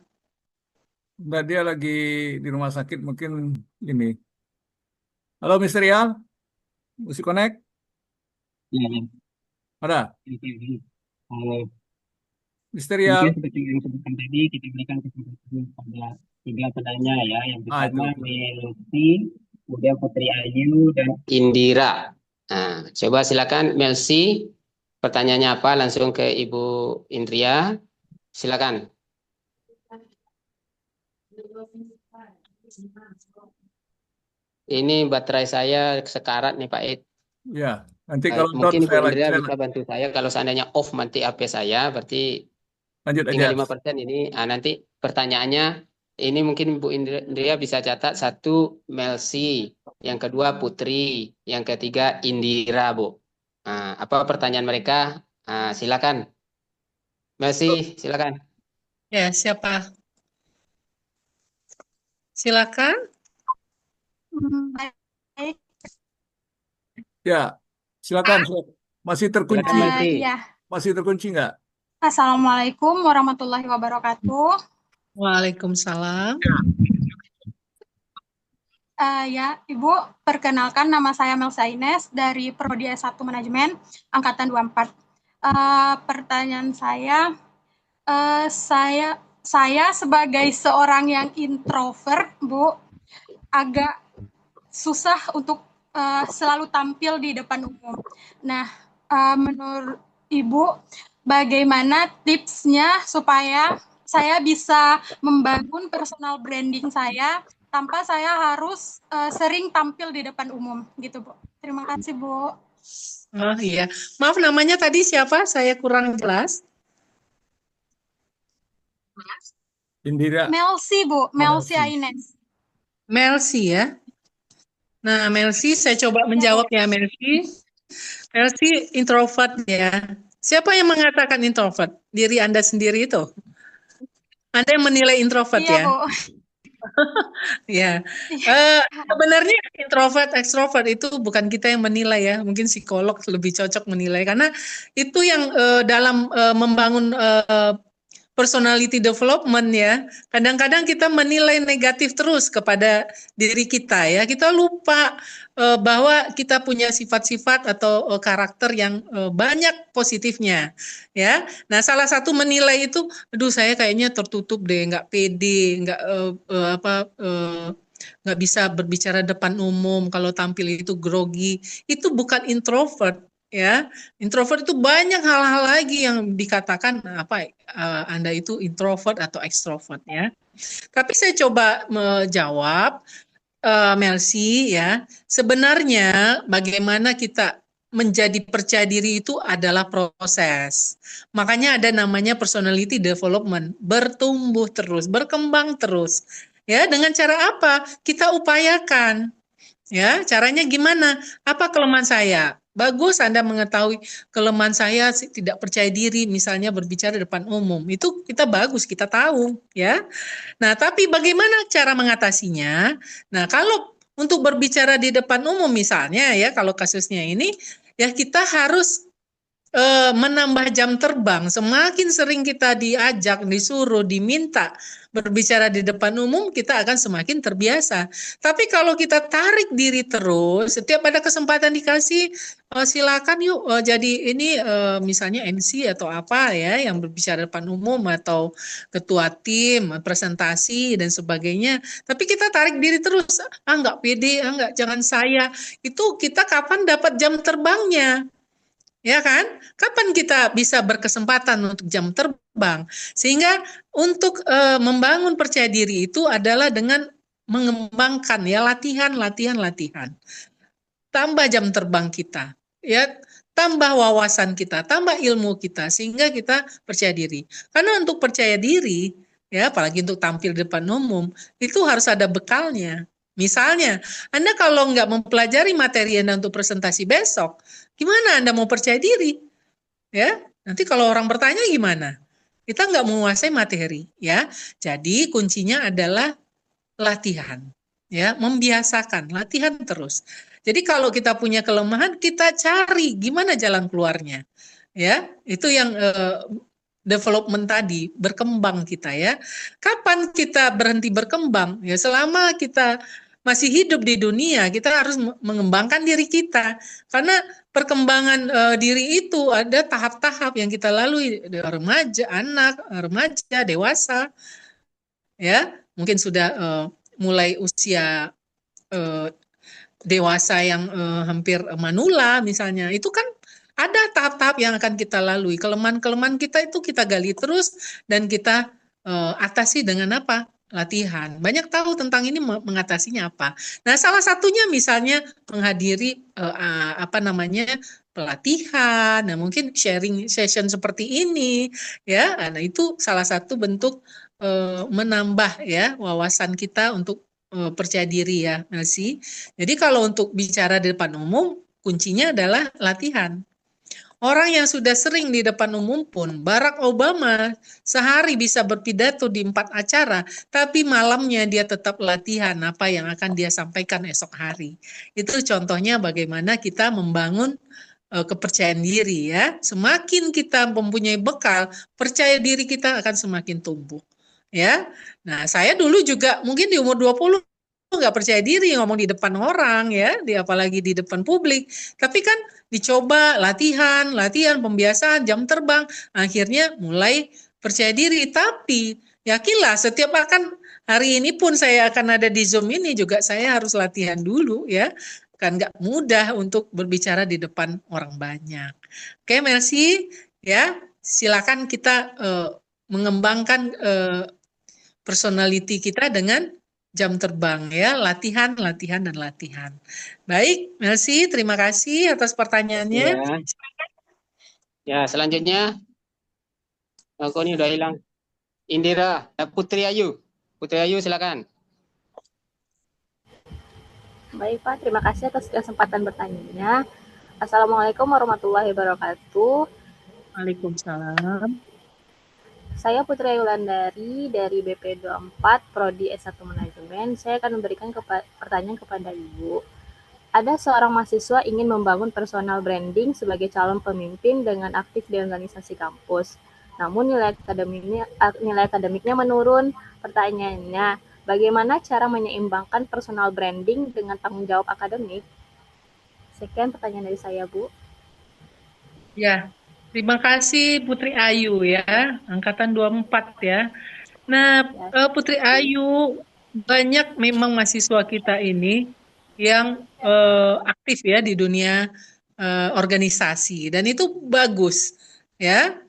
Speaker 4: Enggak, dia lagi di rumah sakit mungkin ini. Halo Mister Yal, Musik Connect,
Speaker 2: Ya, ya.
Speaker 4: ada?
Speaker 2: Kalau
Speaker 4: Mister
Speaker 2: mungkin
Speaker 4: Yal.
Speaker 2: seperti yang disebutkan tadi, kita berikan kesempatan pada tiga penanya ya. Yang pertama
Speaker 4: Itu.
Speaker 2: Melsi, kemudian Putri Ayu, dan Indira. Nah, coba silakan Melsi, pertanyaannya apa? Langsung ke Ibu Indria. Silakan. Ini baterai saya sekarat nih Pak Ed.
Speaker 4: Ya. Nanti
Speaker 2: Baik,
Speaker 4: kalau down
Speaker 2: mungkin Ibu
Speaker 4: saya
Speaker 2: Indria
Speaker 4: saya
Speaker 2: bisa bantu saya. Kalau seandainya off mati HP saya, berarti
Speaker 4: lanjut aja.
Speaker 2: tinggal 5% ini. Nanti pertanyaannya, ini mungkin Ibu Indria bisa catat satu Melsi, yang kedua Putri, yang ketiga Indira, Bu. Apa pertanyaan mereka? Silakan, Melsi, silakan.
Speaker 3: Ya, siapa? Silakan.
Speaker 6: Baik,
Speaker 4: Ya, silakan. Masih terkunci,
Speaker 2: Silakan Melsi.
Speaker 6: ya.
Speaker 4: masih terkunci nggak?
Speaker 6: Assalamualaikum warahmatullahi wabarakatuh.
Speaker 3: Waalaikumsalam.
Speaker 6: Ya, Ibu, perkenalkan nama saya Melsa Ines dari Prodi S1 Manajemen Angkatan 24. Pertanyaan saya sebagai seorang yang introvert, Bu, agak susah untuk selalu tampil di depan umum. Nah, menurut Ibu, bagaimana tipsnya supaya saya bisa membangun personal branding saya tanpa saya harus sering tampil di depan umum, gitu, Bu. Terima kasih, Bu.
Speaker 3: Oh iya, maaf namanya tadi siapa? Saya kurang jelas.
Speaker 4: Indira.
Speaker 6: Melsi, Bu. Melsi
Speaker 4: Melsi.
Speaker 6: Ines.
Speaker 3: Melsi ya. Nah, Melsi, saya coba menjawab ya, Melsi. Melsi introvert ya. Siapa yang mengatakan introvert? Diri Anda sendiri itu? Anda yang menilai introvert
Speaker 6: Iya,
Speaker 3: ya?
Speaker 6: Bu.
Speaker 3: Ya, sebenarnya introvert, ekstrovert itu bukan kita yang menilai ya. Mungkin psikolog lebih cocok menilai karena itu yang dalam membangun personality development ya. Kadang-kadang kita menilai negatif terus kepada diri kita ya. Kita lupa bahwa kita punya sifat-sifat atau karakter yang banyak positifnya ya. Nah, salah satu menilai itu, aduh saya kayaknya tertutup deh, nggak pede, nggak bisa berbicara depan umum, kalau tampil itu grogi. Itu bukan introvert ya. Introvert itu banyak hal-hal lagi yang dikatakan Anda itu introvert atau extrovert ya. Tapi saya coba menjawab Melsi ya. Sebenarnya bagaimana kita menjadi percaya diri itu adalah proses. Makanya ada namanya personality development, bertumbuh terus, berkembang terus. Ya, dengan cara apa? Kita upayakan. Ya, caranya gimana? Apa kelemahan saya? Bagus Anda mengetahui kelemahan saya tidak percaya diri, misalnya berbicara di depan umum. Itu kita bagus, kita tahu, ya. Nah, tapi bagaimana cara mengatasinya? Nah, kalau untuk berbicara di depan umum misalnya ya, kalau kasusnya ini, ya kita harus menambah jam terbang. Semakin sering kita diajak, disuruh, diminta berbicara di depan umum, kita akan semakin terbiasa. Tapi kalau kita tarik diri terus, setiap ada kesempatan dikasih, silakan yuk jadi ini misalnya MC atau apa ya yang berbicara di depan umum atau ketua tim, presentasi dan sebagainya. Tapi kita tarik diri terus, nggak pede, nggak, jangan saya. Itu kita kapan dapat jam terbangnya? Ya kan? Kapan kita bisa berkesempatan untuk jam terbang? Sehingga untuk membangun percaya diri itu adalah dengan mengembangkan ya latihan. Tambah jam terbang kita, ya, tambah wawasan kita, tambah ilmu kita sehingga kita percaya diri. Karena untuk percaya diri, ya apalagi untuk tampil di depan umum, itu harus ada bekalnya. Misalnya, Anda kalau nggak mempelajari materi Anda untuk presentasi besok, gimana Anda mau percaya diri? Ya, nanti kalau orang bertanya gimana? Kita nggak menguasai materi, ya. Jadi kuncinya adalah latihan, ya, membiasakan, latihan terus. Jadi kalau kita punya kelemahan, kita cari gimana jalan keluarnya, ya. Itu yang development tadi, berkembang kita ya. Kapan kita berhenti berkembang? Ya selama kita masih hidup di dunia, kita harus mengembangkan diri kita. Karena perkembangan diri itu ada tahap-tahap yang kita lalui, remaja, anak, remaja, dewasa. Ya, mungkin sudah mulai usia dewasa yang hampir manula misalnya. Itu kan ada tahap-tahap yang akan kita lalui. Kelemahan-kelemahan kita itu kita gali terus dan kita atasi dengan apa? latihan. Banyak tahu tentang ini mengatasinya apa. Nah, salah satunya misalnya menghadiri pelatihan. Nah, mungkin sharing session seperti ini ya. Nah, itu salah satu bentuk menambah ya wawasan kita untuk percaya diri ya, Melsi. Jadi kalau untuk bicara di depan umum, kuncinya adalah latihan. Orang yang sudah sering di depan umum pun, Barack Obama sehari bisa berpidato di 4 acara, tapi malamnya dia tetap latihan apa yang akan dia sampaikan esok hari. Itu contohnya bagaimana kita membangun kepercayaan diri ya. Semakin kita mempunyai bekal, percaya diri kita akan semakin tumbuh. Ya. Nah, saya dulu juga mungkin di umur 20 nggak percaya diri ngomong di depan orang ya, apalagi di depan publik. Tapi kan dicoba latihan, pembiasaan, jam terbang, akhirnya mulai percaya diri. Tapi yakinlah setiap akan hari ini pun saya akan ada di Zoom ini juga saya harus latihan dulu ya. Kan nggak mudah untuk berbicara di depan orang banyak. Oke, Mercy ya, silakan kita mengembangkan personality kita dengan jam terbang ya, latihan, dan latihan. Baik, Melsi, terima kasih atas pertanyaannya.
Speaker 2: Ya, selanjutnya, kok ini udah hilang. Indira, Putri Ayu. Putri Ayu, silakan.
Speaker 7: Baik Pak, terima kasih atas kesempatan bertanya. Assalamualaikum warahmatullahi wabarakatuh.
Speaker 3: Waalaikumsalam.
Speaker 7: Saya Putri Ayu Wulandari dari BP24 Prodi S1 Manajemen. Saya akan memberikan pertanyaan kepada Ibu. Ada seorang mahasiswa ingin membangun personal branding sebagai calon pemimpin dengan aktif di organisasi kampus. Namun nilai akademiknya menurun. Pertanyaannya, bagaimana cara menyeimbangkan personal branding dengan tanggung jawab akademik? Sekian pertanyaan dari saya, Bu.
Speaker 3: Ya, terima kasih Putri Ayu ya, angkatan 24 ya. Nah, Putri Ayu, banyak memang mahasiswa kita ini yang aktif ya di dunia organisasi, dan itu bagus ya.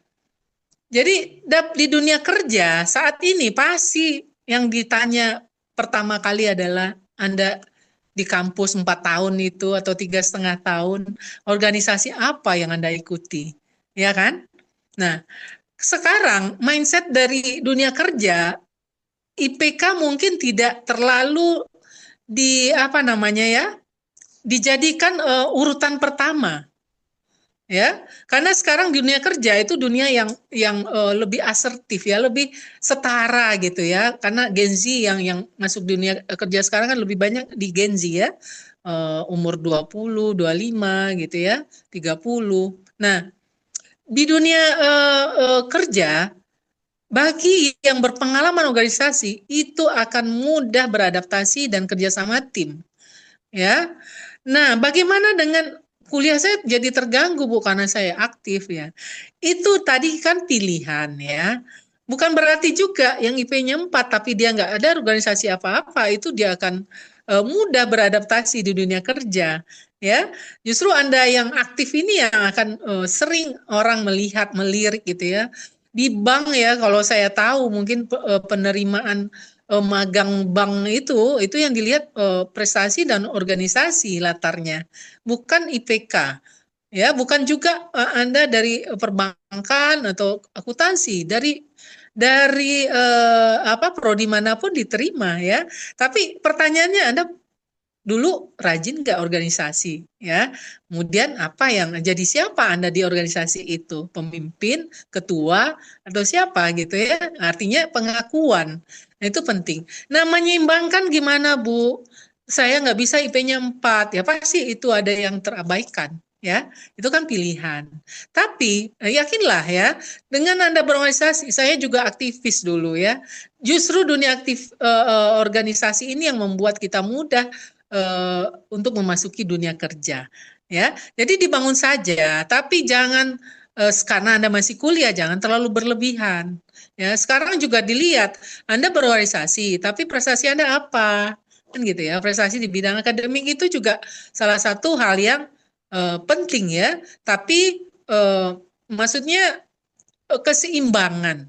Speaker 3: Jadi di dunia kerja saat ini pasti yang ditanya pertama kali adalah Anda di kampus 4 tahun itu atau 3,5 tahun, organisasi apa yang Anda ikuti, ya kan? Nah, sekarang mindset dari dunia kerja, IPK mungkin tidak terlalu dijadikan urutan pertama. Ya, karena sekarang dunia kerja itu dunia yang lebih asertif ya, lebih setara gitu ya. Karena Gen Z yang masuk dunia kerja sekarang kan lebih banyak di Gen Z ya. Umur 20, 25 gitu ya, 30. Nah, di dunia kerja bagi yang berpengalaman organisasi itu akan mudah beradaptasi dan kerjasama tim. Ya. Nah, bagaimana dengan kuliah saya jadi terganggu Bu karena saya aktif ya. Itu tadi kan pilihan ya. Bukan berarti juga yang IP-nya 4 tapi dia nggak ada organisasi apa-apa, itu dia akan mudah beradaptasi di dunia kerja ya. Justru Anda yang aktif ini yang akan sering orang melirik gitu ya. Di bank ya, kalau saya tahu mungkin penerimaan magang bank itu yang dilihat prestasi dan organisasi latarnya, bukan IPK. Ya, bukan juga Anda dari perbankan atau akuntansi, dari prodi manapun diterima ya. Tapi pertanyaannya Anda dulu rajin nggak organisasi ya, kemudian apa yang jadi siapa Anda di organisasi itu, pemimpin, ketua atau siapa gitu ya, artinya pengakuan. Nah, itu penting. Nah, menyeimbangkan gimana Bu, saya nggak bisa IP-nya 4 ya, pasti itu ada yang terabaikan ya, itu kan pilihan. Tapi yakinlah ya, dengan Anda berorganisasi, saya juga aktivis dulu ya, justru dunia aktif organisasi ini yang membuat kita mudah untuk memasuki dunia kerja ya. Jadi dibangun saja, tapi jangan karena Anda masih kuliah jangan terlalu berlebihan ya. Sekarang juga dilihat Anda berorganisasi tapi prestasi Anda apa, kan gitu ya. Prestasi di bidang akademik itu juga salah satu hal yang penting ya, tapi maksudnya keseimbangan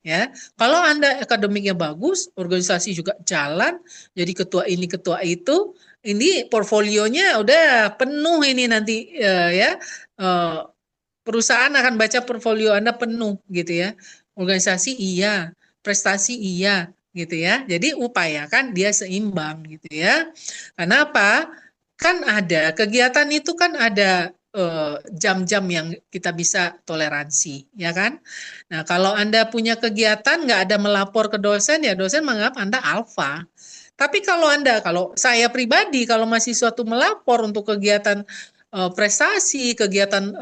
Speaker 3: Ya, kalau Anda akademiknya bagus, organisasi juga jalan, jadi ketua ini ketua itu, ini portfolionya udah penuh ini nanti ya. Eh, Perusahaan akan baca portfolio Anda penuh gitu ya. Organisasi iya, prestasi iya gitu ya. Jadi upayakan dia seimbang gitu ya. Kenapa? Kan ada kegiatan itu kan ada jam-jam yang kita bisa toleransi, ya kan? Nah, kalau Anda punya kegiatan nggak ada melapor ke dosen, ya dosen menganggap Anda alfa. Tapi kalau saya pribadi, kalau masih suatu melapor untuk kegiatan prestasi, kegiatan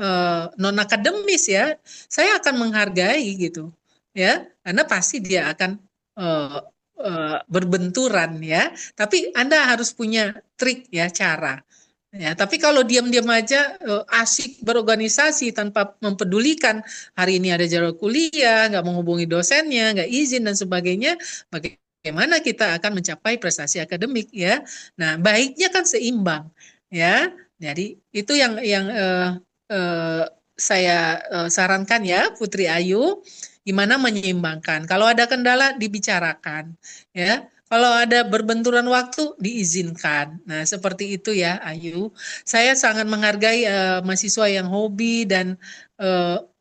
Speaker 3: non akademis ya, saya akan menghargai gitu, ya, karena pasti dia akan uh, berbenturan ya. Tapi Anda harus punya trik ya, cara. Ya, tapi kalau diam-diam aja asik berorganisasi tanpa mempedulikan hari ini ada jadwal kuliah, nggak menghubungi dosennya, nggak izin dan sebagainya, bagaimana kita akan mencapai prestasi akademik ya? Nah, baiknya kan seimbang ya. Jadi itu yang saya sarankan ya, Putri Ayu, gimana menyeimbangkan. Kalau ada kendala dibicarakan ya. Kalau ada berbenturan waktu, diizinkan. Nah, seperti itu ya, Ayu. Saya sangat menghargai mahasiswa yang hobi dan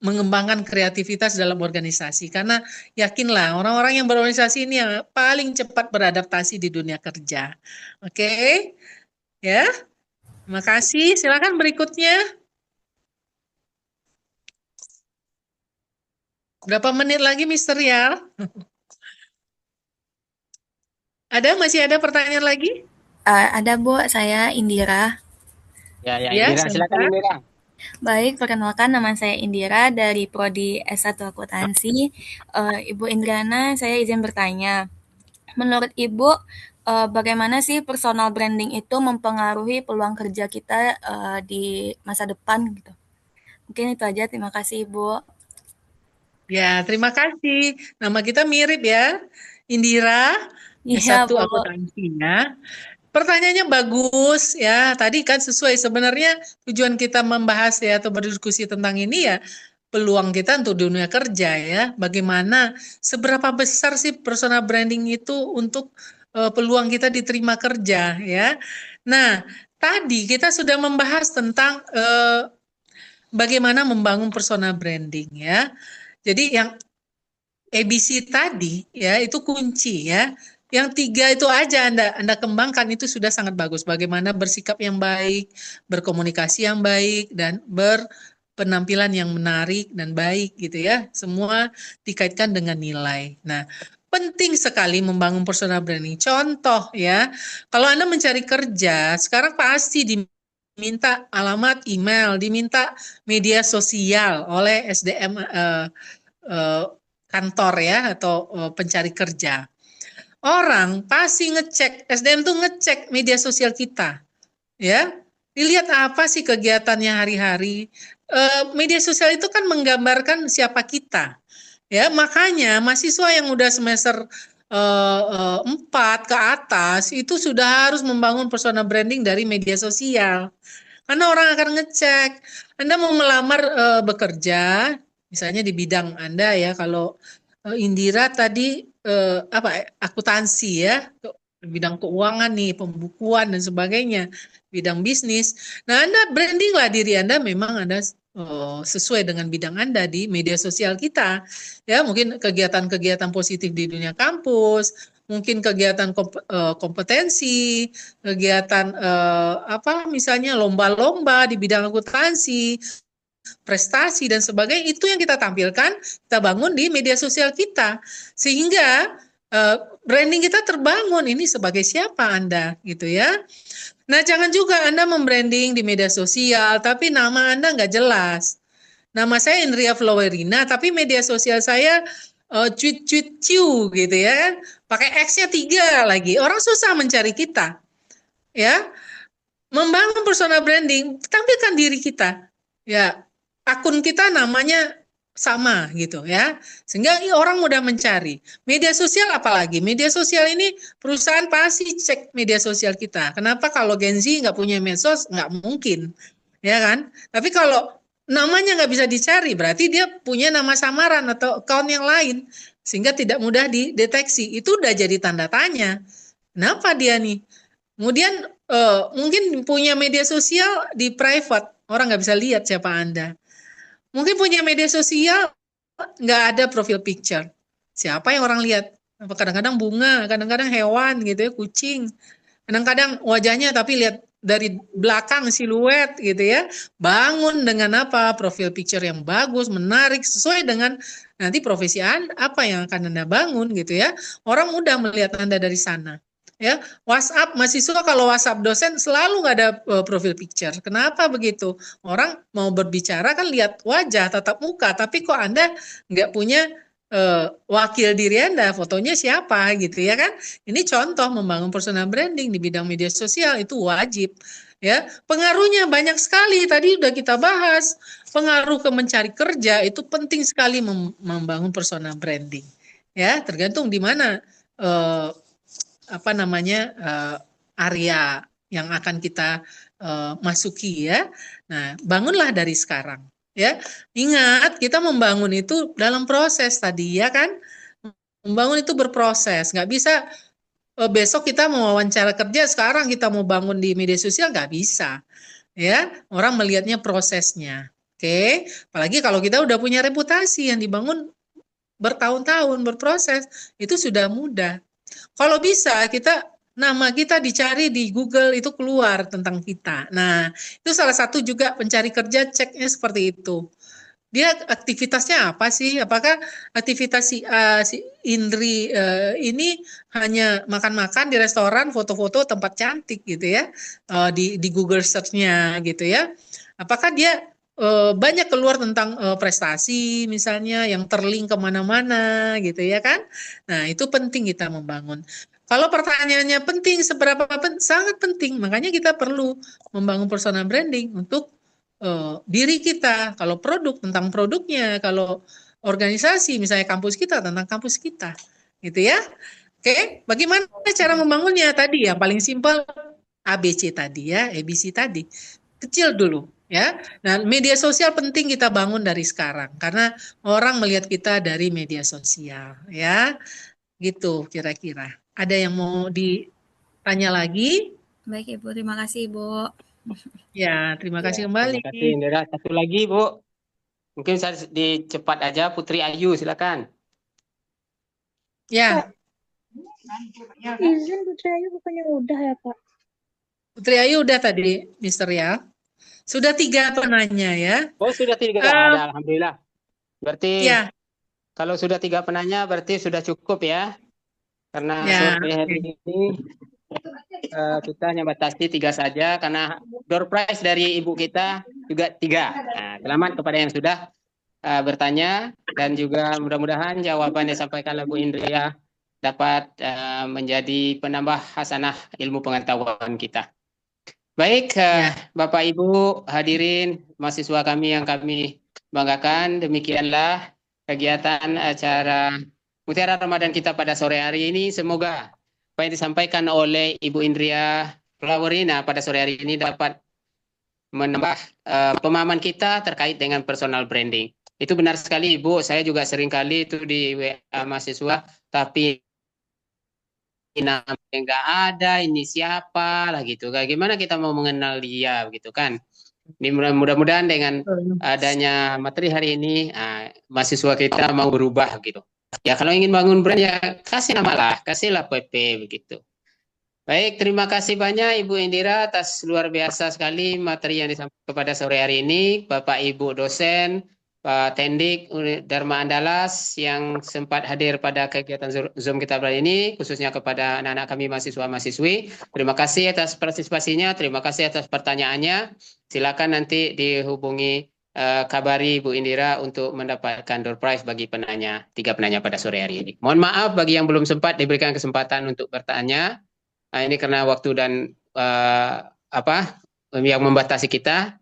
Speaker 3: mengembangkan kreativitas dalam organisasi. Karena yakinlah, orang-orang yang berorganisasi ini yang paling cepat beradaptasi di dunia kerja. Oke? Ya, terima kasih. Silakan berikutnya. Berapa menit lagi, Mister Rial? Masih ada pertanyaan lagi?
Speaker 8: Ada Bu, saya Indira.
Speaker 2: Ya,
Speaker 3: Ya,
Speaker 2: Indira, silakan
Speaker 3: silakan.
Speaker 2: Indira.
Speaker 8: Baik, perkenalkan nama saya Indira dari Prodi S1 Akuntansi. Ibu Indriana, saya izin bertanya. Menurut Ibu, bagaimana sih personal branding itu mempengaruhi peluang kerja kita di masa depan gitu? Mungkin itu aja, terima kasih Ibu.
Speaker 3: Ya, terima kasih. Nama kita mirip ya, Indira,
Speaker 8: Iya
Speaker 3: S1
Speaker 8: Bu.
Speaker 3: akuntansinya. Pertanyaannya bagus ya. Tadi kan sesuai sebenarnya tujuan kita membahas ya atau berdiskusi tentang ini ya peluang kita untuk dunia kerja ya. Bagaimana seberapa besar sih personal branding itu untuk peluang kita diterima kerja ya. Nah, tadi kita sudah membahas tentang bagaimana membangun personal branding ya. Jadi yang ABC tadi ya itu kunci ya. Yang 3 itu aja Anda kembangkan itu sudah sangat bagus. Bagaimana bersikap yang baik, berkomunikasi yang baik dan berpenampilan yang menarik dan baik gitu ya. Semua dikaitkan dengan nilai. Nah, penting sekali membangun personal branding. Contoh ya, kalau Anda mencari kerja, sekarang pasti diminta alamat email, diminta media sosial oleh SDM kantor ya atau pencari kerja. Orang pasti ngecek, SDM tuh ngecek media sosial kita. Ya, dilihat apa sih kegiatannya hari-hari. Media sosial itu kan menggambarkan siapa kita. Ya, makanya mahasiswa yang udah semester 4 ke atas itu sudah harus membangun personal branding dari media sosial. Karena orang akan ngecek. Anda mau melamar bekerja, misalnya di bidang Anda ya, kalau Indira tadi akuntansi ya, bidang keuangan nih, pembukuan dan sebagainya, bidang bisnis. Nah, Anda branding lah diri Anda memang Anda sesuai dengan bidang Anda di media sosial kita. Ya, mungkin kegiatan-kegiatan positif di dunia kampus, mungkin kegiatan kompetensi, kegiatan misalnya lomba-lomba di bidang akuntansi, prestasi dan sebagainya, itu yang kita tampilkan, kita bangun di media sosial kita, sehingga branding kita terbangun. Ini sebagai siapa Anda gitu ya. Nah, jangan juga Anda membranding di media sosial tapi nama Anda nggak jelas. Nama saya Indria Flowerina tapi media sosial saya cuit-cuit-ciu gitu ya, pakai X-nya 3 lagi, orang susah mencari kita ya. Membangun personal branding, tampilkan diri kita ya, akun kita namanya sama gitu ya, sehingga orang mudah mencari. Media sosial apalagi, media sosial ini perusahaan pasti cek media sosial kita. Kenapa? Kalau Gen Z nggak punya medsos, nggak mungkin ya kan. Tapi kalau namanya nggak bisa dicari, berarti dia punya nama samaran atau account yang lain, sehingga tidak mudah dideteksi. Itu udah jadi tanda tanya. Kenapa dia nih? Kemudian mungkin punya media sosial di private, orang nggak bisa lihat siapa Anda. Mungkin punya media sosial nggak ada profil picture. Siapa yang orang lihat? Kadang-kadang bunga, kadang-kadang hewan gitu ya, kucing. Kadang-kadang wajahnya tapi lihat dari belakang siluet gitu ya. Bangun dengan apa? Profil picture yang bagus, menarik, sesuai dengan nanti profesi Anda, apa yang akan Anda bangun gitu ya. Orang mudah melihat Anda dari sana. Ya, WhatsApp mahasiswa kalau WhatsApp dosen selalu nggak ada profil picture. Kenapa begitu? Orang mau berbicara kan lihat wajah, tatap muka, tapi kok Anda nggak punya wakil diri Anda, fotonya siapa gitu ya kan? Ini contoh membangun personal branding di bidang media sosial itu wajib. Ya, pengaruhnya banyak sekali. Tadi udah kita bahas. Pengaruh ke mencari kerja itu penting sekali membangun personal branding. Ya, tergantung di mana area yang akan kita masuki ya. Nah, bangunlah dari sekarang ya. Ingat, kita membangun itu dalam proses tadi ya kan. Membangun itu berproses, nggak bisa besok kita mau wawancara kerja, sekarang kita mau bangun di media sosial, nggak bisa. Ya, orang melihatnya prosesnya. Oke, apalagi kalau kita udah punya reputasi yang dibangun bertahun-tahun berproses, itu sudah mudah. Kalau bisa nama kita dicari di Google itu keluar tentang kita. Nah, itu salah satu juga pencari kerja ceknya seperti itu. Dia aktivitasnya apa sih? Apakah aktivitas si Indri ini hanya makan-makan di restoran, foto-foto tempat cantik gitu ya, di Google Search-nya gitu ya? Apakah dia banyak keluar tentang prestasi misalnya yang terlink kemana-mana gitu ya kan? Nah itu penting kita membangun. Kalau pertanyaannya penting, seberapa sangat penting, makanya kita perlu membangun personal branding untuk diri kita, kalau produk tentang produknya, kalau organisasi misalnya kampus kita tentang kampus kita, gitu ya. Oke, bagaimana cara membangunnya tadi ya? Paling simpel ABC tadi ya, ABC tadi, kecil dulu ya. Nah, media sosial penting kita bangun dari sekarang karena orang melihat kita dari media sosial ya, gitu kira-kira. Ada yang mau ditanya lagi?
Speaker 8: Baik Ibu, terima kasih Ibu.
Speaker 3: Ya, terima kasih kembali.
Speaker 2: Terima kasih Indra. Satu lagi Bu, mungkin saya dicepat aja, Putri Ayu silakan.
Speaker 3: Ya.
Speaker 1: Izin Putri Ayu bukannya udah ya Pak?
Speaker 3: Putri Ayu udah tadi, Mister ya. Sudah 3 penanya ya.
Speaker 2: Oh sudah 3 ada, alhamdulillah. Berarti
Speaker 3: Ya.
Speaker 2: kalau sudah 3 penanya berarti sudah cukup ya. Karena sore hari ini kita hanya batasi 3 saja karena door prize dari ibu kita juga 3. Nah, selamat kepada yang sudah bertanya dan juga mudah-mudahan jawaban yang disampaikan oleh Bu Indria dapat menjadi penambah hasanah ilmu pengetahuan kita. Baik, Bapak Ibu hadirin mahasiswa kami yang kami banggakan, demikianlah kegiatan acara Mutiara Ramadan kita pada sore hari ini. Semoga apa yang disampaikan oleh Ibu Indria Flowerina pada sore hari ini dapat menambah pemahaman kita terkait dengan personal branding. Itu benar sekali Ibu, saya juga sering kali itu di WA mahasiswa, tapi namanya nggak ada, ini siapa lah gitu. Gimana kita mau mengenal dia gitu kan? Ini mudah-mudahan dengan adanya materi hari ini, mahasiswa kita mau berubah gitu. Ya kalau ingin bangun brand ya kasih nama lah, kasihlah PP begitu. Baik, terima kasih banyak Ibu Indira atas luar biasa sekali materi yang disampaikan kepada sore hari ini. Bapak Ibu dosen, Pak Tendik Dharma Andalas yang sempat hadir pada kegiatan Zoom kita kali ini, khususnya kepada anak-anak kami mahasiswa-mahasiswi. Terima kasih atas partisipasinya, terima kasih atas pertanyaannya. Silakan nanti dihubungi kabari Bu Indira untuk mendapatkan door prize bagi penanya, 3 penanya pada sore hari ini. Mohon maaf bagi yang belum sempat diberikan kesempatan untuk bertanya. Ini karena waktu dan yang membatasi kita.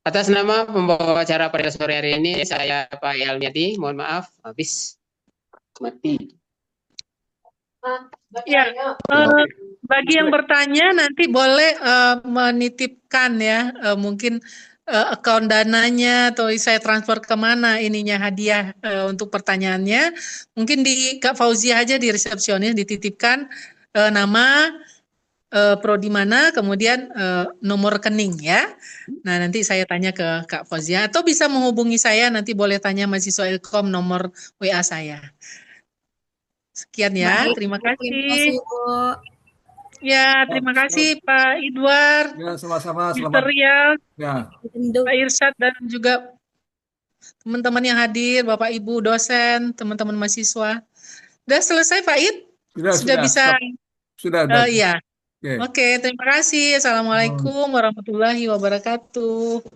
Speaker 2: Atas nama pembawa acara pada sore hari ini, saya Pak Elmiati, mohon maaf, habis mati.
Speaker 3: Ya, bagi yang bertanya nanti boleh menitipkan ya, mungkin account dananya atau saya transfer kemana ininya hadiah untuk pertanyaannya. Mungkin di Kak Fauzia aja di resepsionis dititipkan nama, prodi mana, kemudian nomor rekening ya. Nah, nanti saya tanya ke Kak Fauzia atau bisa menghubungi saya, nanti boleh tanya mahasiswa Ilkom nomor WA saya. Sekian ya,
Speaker 8: Baik,
Speaker 3: terima
Speaker 8: terima kasih
Speaker 3: kasih.
Speaker 8: Bu.
Speaker 3: Ya, terima kasih Pak Idwar,
Speaker 4: Ya, sama-sama.
Speaker 3: Mr.
Speaker 4: Selamat.
Speaker 3: Rial,
Speaker 4: Ya,
Speaker 3: Pak Irsyad, dan juga teman-teman yang hadir, Bapak Ibu dosen, teman-teman mahasiswa. Sudah selesai Pak Id? Sudah bisa?
Speaker 4: stop. Sudah.
Speaker 3: Iya.
Speaker 4: Oke.
Speaker 3: Oke, terima kasih. Assalamualaikum warahmatullahi wabarakatuh.